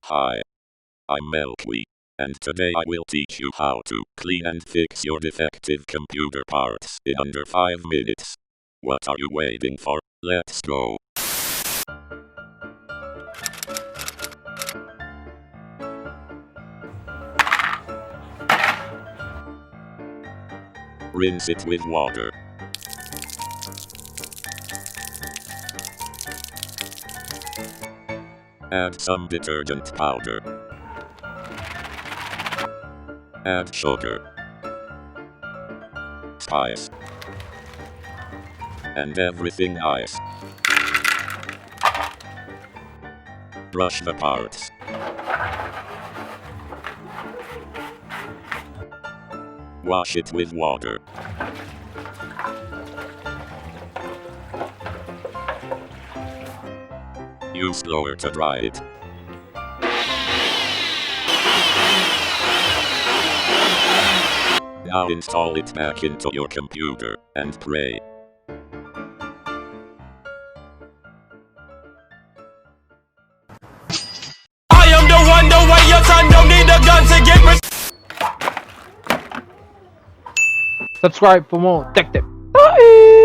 Hi, I'm Milky, and today I will teach you how to clean and fix your defective computer parts in under 5 minutes. What are you waiting for? Let's go. Rinse it with water. Add some detergent powder. Add sugar, spice, and everything nice. Brush the parts. Wash it with water. Use blower to dry it. Now install it back into your computer and pray. I am the one, the way your son don't need a gun to get Subscribe for more Detective. Bye!